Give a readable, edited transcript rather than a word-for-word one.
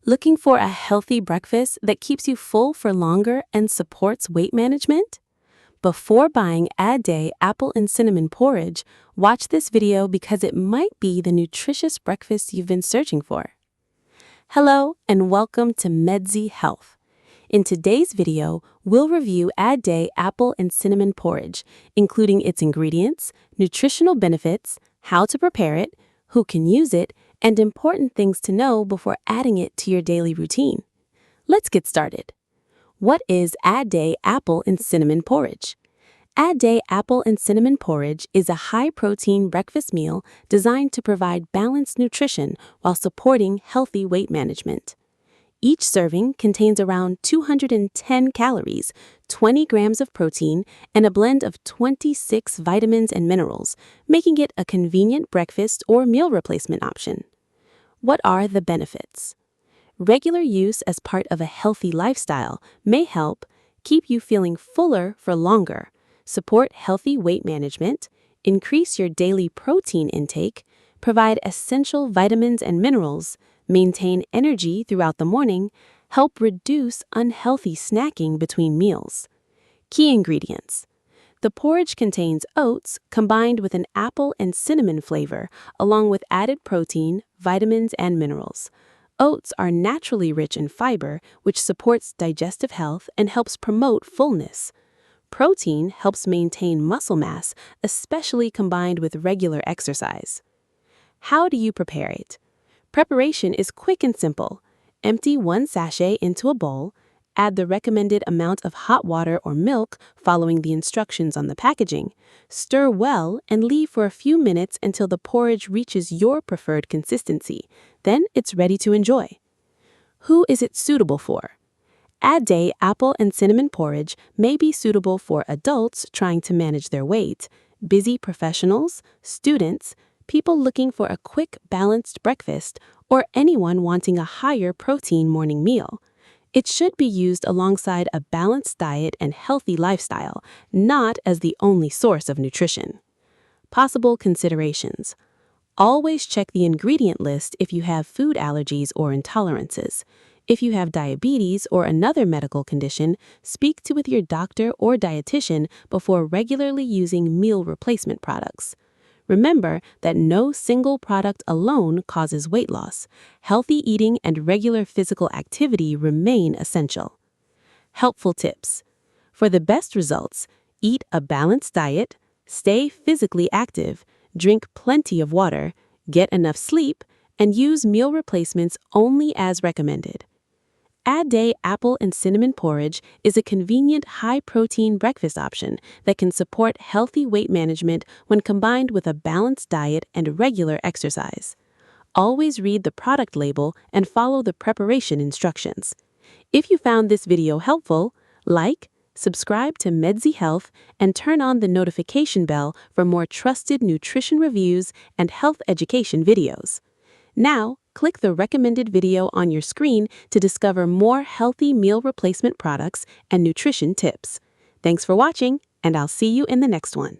Looking for a healthy breakfast that keeps you full for longer and supports weight management? Before buying Adday Apple and Cinnamon Porridge, watch this video because it might be the nutritious breakfast you've been searching for. Hello and welcome to Medzy Health. In today's video, we'll review Adday Apple and Cinnamon Porridge, including its ingredients, nutritional benefits, how to prepare it, who can use it, and important things to know before adding it to your daily routine. Let's get started. What is Adday Apple and Cinnamon Porridge? Adday Apple and Cinnamon Porridge is a high-protein breakfast meal designed to provide balanced nutrition while supporting healthy weight management. Each serving contains around 210 calories, 20 grams of protein, and a blend of 26 vitamins and minerals, making it a convenient breakfast or meal replacement option. What are the benefits? Regular use as part of a healthy lifestyle may help keep you feeling fuller for longer, support healthy weight management, increase your daily protein intake, provide essential vitamins and minerals, maintain energy throughout the morning, help reduce unhealthy snacking between meals. Key ingredients. The porridge contains oats combined with an apple and cinnamon flavor, along with added protein, vitamins, and minerals. Oats are naturally rich in fiber, which supports digestive health and helps promote fullness. Protein helps maintain muscle mass, especially combined with regular exercise. How do you prepare it? Preparation is quick and simple. Empty 1 sachet into a bowl, add the recommended amount of hot water or milk following the instructions on the packaging, stir well and leave for a few minutes until the porridge reaches your preferred consistency. Then it's ready to enjoy. Who is it suitable for? Adday Apple and Cinnamon Porridge may be suitable for adults trying to manage their weight, busy professionals, students, people looking for a quick, balanced breakfast, or anyone wanting a higher protein morning meal. It should be used alongside a balanced diet and healthy lifestyle, not as the only source of nutrition. Possible considerations. Always check the ingredient list if you have food allergies or intolerances. If you have diabetes or another medical condition, speak with your doctor or dietitian before regularly using meal replacement products. Remember that no single product alone causes weight loss. Healthy eating and regular physical activity remain essential. Helpful tips. For the best results, eat a balanced diet, stay physically active, drink plenty of water, get enough sleep, and use meal replacements only as recommended. Adday Apple and Cinnamon Porridge is a convenient high-protein breakfast option that can support healthy weight management when combined with a balanced diet and regular exercise. Always read the product label and follow the preparation instructions. If you found this video helpful, like, subscribe to Medzy Health, and turn on the notification bell for more trusted nutrition reviews and health education videos. Now, click the recommended video on your screen to discover more healthy meal replacement products and nutrition tips. Thanks for watching, and I'll see you in the next one.